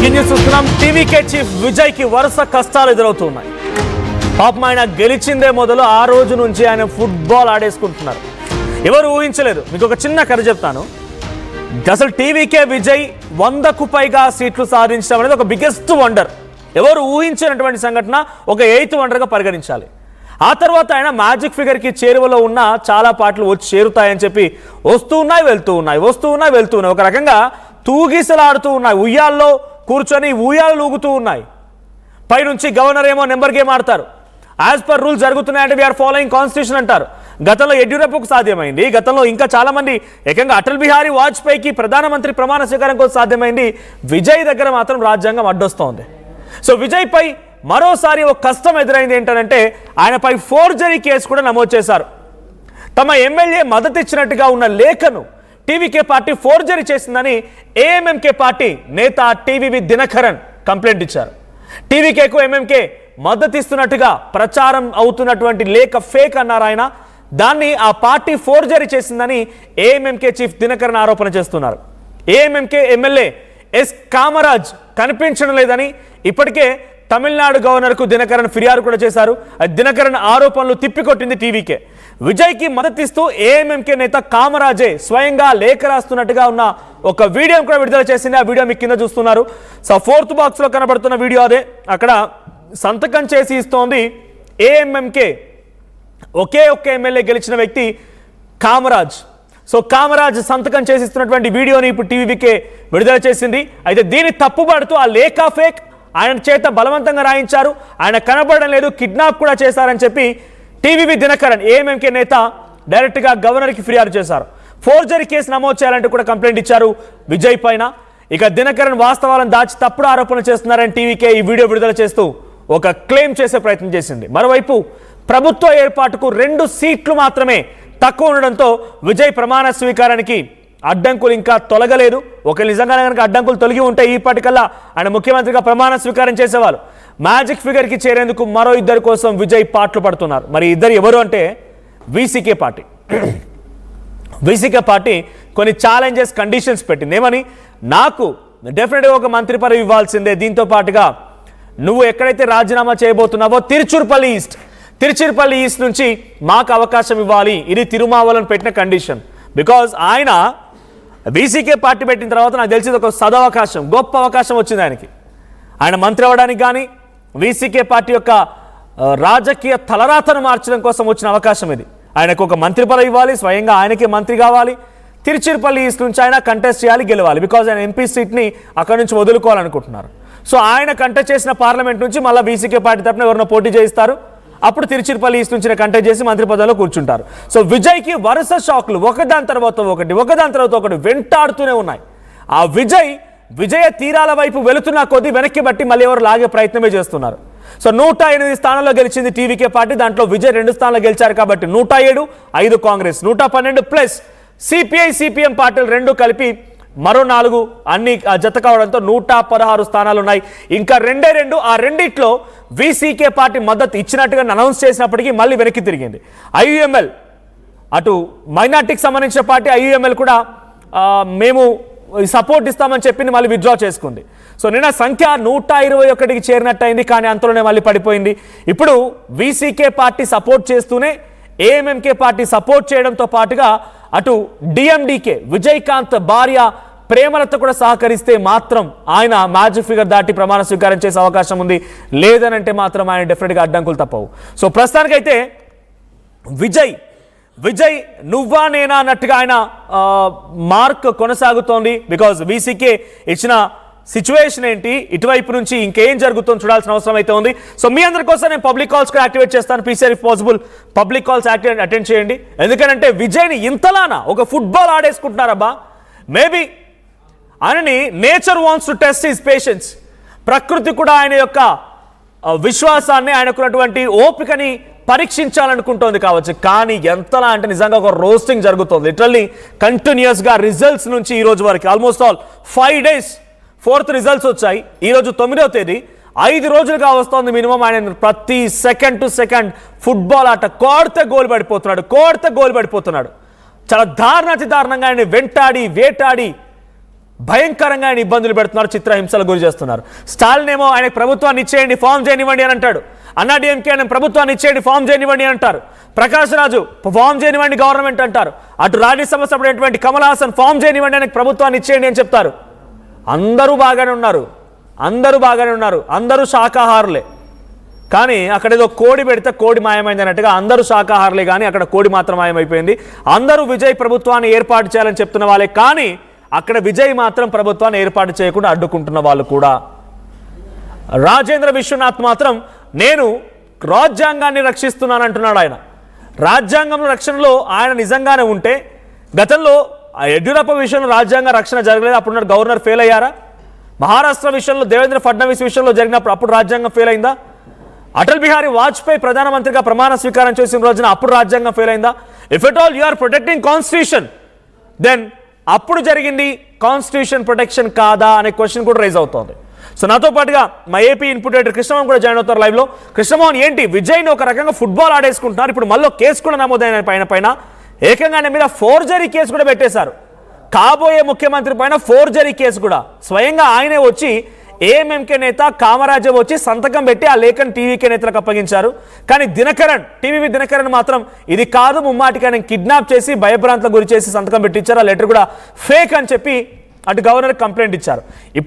News చూస్తున్నాం. TVK chief Vijay కి వరుస కష్టాలు ఎదురవుతున్నాయి. పాపం ఆయన గెలిచిందే మొదలు ఆ రోజు నుంచి ఆయన ఫుట్బాల్ ఆడేసుకుంటున్నారు. ఎవరు ఊహించలేదు. మీకు ఒక చిన్న కథ చెప్తాను. అసలు టీవీకే విజయ్ 100కు పైగా సీట్లు సాధించడం అనేది ఒక బిగ్గెస్ట్ వండర్. ఎవరు ఊహించినటువంటి సంఘటన, ఒక 8th వండర్గా పరిగణించాలి. ఆ తర్వాత ఆయన మ్యాజిక్ ఫిగర్కి చేరువలో ఉన్న చాలా పాటలు వచ్చి చేరుతాయని చెప్పి వస్తూ ఉన్నాయి, వెళ్తూ ఉన్నాయి, వస్తూ ఉన్నాయి, వెళ్తూ ఉన్నాయి. ఒక రకంగా తూగిసలాడుతూ ఉన్నాయి. ఉయ్యాల్లో కూర్చొని ఉయ్యాలు ఊగుతూ ఉన్నాయి. పైనుంచి గవర్నర్ ఏమో నెంబర్ గేమ్ ఆడతారు. యాజ్ పర్ రూల్ జరుగుతున్నాయంటే వీఆర్ ఫాలోయింగ్ కాన్స్టిట్యూషన్ అంటారు. గతంలో యడ్యూరప్పకు సాధ్యమైంది. గతంలో ఇంకా చాలా మంది, ఏకంగా అటల్ బిహారీ వాజ్పేయికి ప్రధానమంత్రి ప్రమాణ స్వీకారం కోసం సాధ్యమైంది. విజయ్ దగ్గర మాత్రం రాజ్యాంగం అడ్డొస్తోంది. సో విజయ్ పై మరోసారి ఒక కష్టం ఎదురైంది. ఏంటంటే ఆయనపై ఫోర్జరీ కేసు కూడా నమోదు చేశారు. తమ ఎమ్మెల్యే మద్దతు ఇచ్చినట్టుగా ఉన్న లేఖను టీవీకే పార్టీ ఫోర్జరీ చేసిందని ఏఎంఎంకే పార్టీ నేత టీవీవి దినకరన్ కంప్లైంట్ ఇచ్చారు. టీవీకేకు ఎంఎంకే మద్దతు ఇస్తున్నట్టుగా ప్రచారం అవుతున్నటువంటి లేఖ ఫేక్ అన్నారు ఆయన. దాన్ని ఆ పార్టీ ఫోర్జరీ చేసిందని ఏఎంఎంకే చీఫ్ దినకరన్ ఆరోపణ చేస్తున్నారు. ఏఎంఎంకే ఎమ్మెల్యే ఎస్ కామరాజ్ కనిపించడం లేదని ఇప్పటికే తమిళనాడు గవర్నర్కు దినకరన్ ఫిర్యాదు కూడా చేశారు. దినకరన్ ఆరోపణలు తిప్పికొట్టింది టీవీకే. విజయ్కి మద్దతిస్తూ ఏఎంఎంకే నేత కామరాజే స్వయంగా లేఖ రాస్తున్నట్టుగా ఉన్న ఒక వీడియో కూడా విడుదల చేసింది. ఆ వీడియో మీకు కింద చూస్తున్నారు. సో 4th బాక్స్లో కనబడుతున్న వీడియో అదే. అక్కడ సంతకం చేసి ఇస్తోంది ఏఎంఎంకే ఒకే ఒక్క ఎమ్మెల్యే గెలిచిన వ్యక్తి కామరాజ్. సో కామరాజ్ సంతకం చేసిస్తున్నటువంటి వీడియోని ఇప్పుడు టీవీకే విడుదల చేసింది. అయితే దీన్ని తప్పుపడుతూ ఆ లేఖ ఫేక్, ఆయన చేత బలవంతంగా రాయించారు, ఆయన కనబడడం లేదు, కిడ్నాప్ కూడా చేశారని చెప్పి టీవీవి దినకరన్ ఏఎంఎంకే నేత డైరెక్ట్గా గవర్నర్కి ఫిర్యాదు చేశారు. ఫోర్జరీ కేసు నమోదు చేయాలంటూ కూడా కంప్లైంట్ ఇచ్చారు విజయ్ పైన. ఇక దినకరన్ వాస్తవాలను దాచి తప్పుడు ఆరోపణలు చేస్తున్నారని టీవీకే ఈ వీడియో విడుదల చేస్తూ ఒక క్లెయిమ్ చేసే ప్రయత్నం చేసింది. మరోవైపు ప్రభుత్వ ఏర్పాటుకు 2 సీట్లు మాత్రమే తక్కువ ఉండడంతో విజయ్ ప్రమాణ స్వీకారానికి అడ్డంకులు ఇంకా తొలగలేదు. ఒక నిజంగానే కనుక అడ్డంకులు తొలగి ఉంటే ఈపాటికల్లా ఆయన ముఖ్యమంత్రిగా ప్రమాణ స్వీకారం చేసేవాళ్ళు. మ్యాజిక్ ఫిగర్కి చేరేందుకు మరో 2 కోసం విజయ్ పాటలు పడుతున్నారు. మరి ఇద్దరు ఎవరు అంటే వీసీకే పార్టీ. వీసీకే పార్టీ కొన్ని ఛాలెంజెస్, కండిషన్స్ పెట్టింది. ఏమని? నాకు డెఫినెట్గా ఒక మంత్రి పదవి ఇవ్వాల్సిందే, దీంతో పాటుగా నువ్వు ఎక్కడైతే రాజీనామా చేయబోతున్నావో తిరుచుర్పల్లి ఈస్ట్ నుంచి మాకు అవకాశం ఇవ్వాలి. ఇది తిరుమావలను పెట్టిన కండిషన్. బికాజ్ ఆయన బీసీకే పార్టీ పెట్టిన తర్వాత నాకు తెలిసింది ఒక సదవకాశం, గొప్ప అవకాశం వచ్చింది ఆయనకి. ఆయన మంత్రి అవ్వడానికి కానీ వీసీకే పార్టీ యొక్క రాజకీయ తలరాతను మార్చడం కోసం వచ్చిన అవకాశం ఇది. ఆయనకు ఒక మంత్రి పదవి ఇవ్వాలి, స్వయంగా ఆయనకే మంత్రి కావాలి. తిరుచిరపల్లి ఈస్ట్ నుంచి ఆయన కంటెస్ట్ చేయాలి, గెలవాలి. బికాజ్ ఆయన ఎంపీ సీట్ని అక్కడి నుంచి వదులుకోవాలనుకుంటున్నారు. సో ఆయన కంటెస్ట్ చేసిన పార్లమెంట్ నుంచి మళ్ళీ బీసీకే పార్టీ తరఫున ఎవరినో పోటీ చేయిస్తారు. అప్పుడు తిరుచిరపల్లి ఈస్ట్ నుంచి కంటెస్ట్ చేసి మంత్రి పదవిలో కూర్చుంటారు. సో విజయ్కి వరుస షాక్లు ఒకదాని తర్వాత ఒకటి వెంటాడుతూనే ఉన్నాయి. ఆ విజయ తీరాల వైపు వెళుతున్న కొద్దీ వెనక్కి బట్టి మళ్ళీ ఎవరు లాగే ప్రయత్నమే చేస్తున్నారు. సో 108 స్థానాల్లో గెలిచింది టీవీకే పార్టీ. దాంట్లో విజయ్ 2 స్థానాల్లో గెలిచారు కాబట్టి 107, 5 కాంగ్రెస్, 112 ప్లస్ సిపిఐ సిపిఎం పార్టీలు 2 కలిపి మరో 4 అన్ని జత కావడంతో 116 స్థానాలు ఉన్నాయి. ఇంకా 2 ఆ రెండిట్లో వీసీకే పార్టీ మద్దతు ఇచ్చినట్టుగా అనౌన్స్ చేసినప్పటికీ మళ్ళీ వెనక్కి తిరిగింది. ఐయుఎంఎల్ అటు మైనార్టీకి సంబంధించిన పార్టీ ఐయుఎంఎల్ కూడా మేము సపోర్ట్ ఇస్తామని చెప్పింది, మళ్ళీ విత్డ్రా చేసుకుంది. సో నిన్న సంఖ్య 121కి చేరినట్టయింది, కానీ అంతలోనే మళ్ళీ పడిపోయింది. ఇప్పుడు వీసీకే పార్టీ సపోర్ట్ చేస్తూనే ఏఎంఎంకే పార్టీ సపోర్ట్ చేయడంతో పాటుగా అటు డిఎండికే విజయకాంత్ భార్య ప్రేమలత కూడా సహకరిస్తే మాత్రం ఆయన మ్యాజిక్ ఫిగర్ దాటి ప్రమాణ స్వీకారం చేసే అవకాశం ఉంది. లేదనంటే మాత్రం ఆయన డెఫినెట్గా అడ్డంకులు తప్పవు. సో ప్రస్తుతానికైతే విజయ్ నువ్వా నేనా అన్నట్టుగా ఆయన మార్క్ కొనసాగుతోంది. బికాజ్ వీసీకే ఇచ్చిన సిచ్యువేషన్ ఏంటి, ఇటువైపు నుంచి ఇంకేం జరుగుతుందో చూడాల్సిన అవసరం అయితే ఉంది. సో మీ అందరి కోసం నేను పబ్లిక్ కాల్స్ కూడా యాక్టివేట్ చేస్తాను. PCR if possible public calls attend చేయండి. ఎందుకంటే విజయ్ని ఇంతలానా ఒక ఫుట్బాల్ ఆడేసుకుంటున్నారబ్బా. మేబీ ఆయనని nature wants to test his patience. ప్రకృతి కూడా ఆయన యొక్క విశ్వాసాన్ని, ఆయనకున్నటువంటి ఓపికని పరీక్షించాలనుకుంటోంది కావచ్చు. కానీ ఎంతలా అంటే నిజంగా ఒక రోస్టింగ్ జరుగుతుంది. లిటరల్లీ కంటిన్యూస్గా రిజల్ట్స్ నుంచి ఈ రోజు వరకు almost all 5 days 4th results వచ్చాయి. ఈరోజు 9వ తేదీ, 5 రోజులుగా వస్తోంది మినిమం. ఆయన ప్రతి సెకండ్ టు సెకండ్ ఫుట్బాల్ ఆట కోడితే గోల్ పడిపోతున్నాడు. చాలా దారుణాతి దారుణంగా ఆయన వెంటాడి వేటాడి భయంకరంగా ఆయన ఇబ్బందులు పెడుతున్నారు, చిత్రహింసలు గురి చేస్తున్నారు. స్టాలిన్ ఏమో ఆయన ప్రభుత్వాన్ని ఇచ్చేయండి, ఫామ్ చేయనివ్వండి అని అంటాడు. అన్నా డిఎంకే ఆయన ప్రభుత్వాన్ని ఇచ్చేయండి, ఫామ్ చేయనివ్వండి అంటారు. ప్రకాష్ రాజు ఫామ్ చేయనివ్వండి గవర్నమెంట్ అంటారు. అటు రాజ్యసభ సభ్యుడైనటువంటి కమల్ హాసన్ ఫామ్ చేయనివ్వండి ఆయనకు ప్రభుత్వాన్ని ఇచ్చేయండి అని చెప్తారు. అందరూ బాగానే ఉన్నారు, అందరూ శాకాహారులే. కానీ అక్కడ ఏదో కోడి పెడితే కోడి మాయమైంది అన్నట్టుగా అందరూ శాకాహారులే, కానీ అక్కడ కోడి మాత్రం మాయమైపోయింది. అందరూ విజయ్ ప్రభుత్వాన్ని ఏర్పాటు చేయాలని చెప్తున్న వాళ్ళే, కానీ అక్కడ విజయ్ మాత్రం ప్రభుత్వాన్ని ఏర్పాటు చేయకుండా అడ్డుకుంటున్న వాళ్ళు కూడా. రాజేంద్ర విశ్వనాథ్ మాత్రం నేను రాజ్యాంగాన్ని రక్షిస్తున్నానంటున్నాడు. ఆయన రాజ్యాంగం రక్షణలో ఆయన నిజంగానే ఉంటే, గతంలో యడ్యూరప్ప విషయంలో రాజ్యాంగ రక్షణ జరగలేదు, అప్పుడు గవర్నర్ ఫెయిల్ అయ్యారా? మహారాష్ట్ర విషయంలో దేవేంద్ర ఫడ్నవీస్ విషయంలో జరిగినప్పుడు అప్పుడు రాజ్యాంగం ఫెయిల్ అయిందా? అటల్ బిహారీ వాజ్పేయి ప్రధానమంత్రిగా ప్రమాణ స్వీకారం చేసిన రోజున అప్పుడు రాజ్యాంగం ఫెయిల్ అయిందా? If at all you are protecting constitution, then అప్పుడు జరిగింది కాన్స్టిట్యూషన్ ప్రొటెక్షన్ కాదా అనే క్వశ్చన్ కూడా రైజ్ అవుతోంది. సో నాతో పాటుగా మా ఏపీ ఇన్పుట్ ఎడిటర్ కృష్ణమోహన్ కూడా జాయిన్ అవుతారు లైవ్లో. కృష్ణమోహన్, ఏంటి విజయ్ని ఒక రకంగా ఫుట్బాల్ ఆడేసుకుంటున్నారు, ఇప్పుడు మళ్ళీ కేసు కూడా నమోదైన పైన ఏకంగా ఆయన మీద ఫోర్జరీ కేసు కూడా పెట్టేశారు. కాబోయే ముఖ్యమంత్రి పైన ఫోర్జరీ కేసు కూడా స్వయంగా ఆయనే వచ్చి ఏఎంఎంకే నేత కామరాజే వచ్చి సంతకం పెట్టి ఆ లేఖను టీవీకే నేతలకు అప్పగించారు. కానీ టీవీ దినకరన్ మాత్రం ఇది కాదు, ముమ్మాటికి ఆయన కిడ్నాప్ చేసి భయభ్రాంతులకు గురి చేసి సంతకం పెట్టించారు. ఆ లెటర్ కూడా ఫేక్ అని చెప్పి అటు గవర్నర్ కంప్లైంట్ ఇచ్చారు.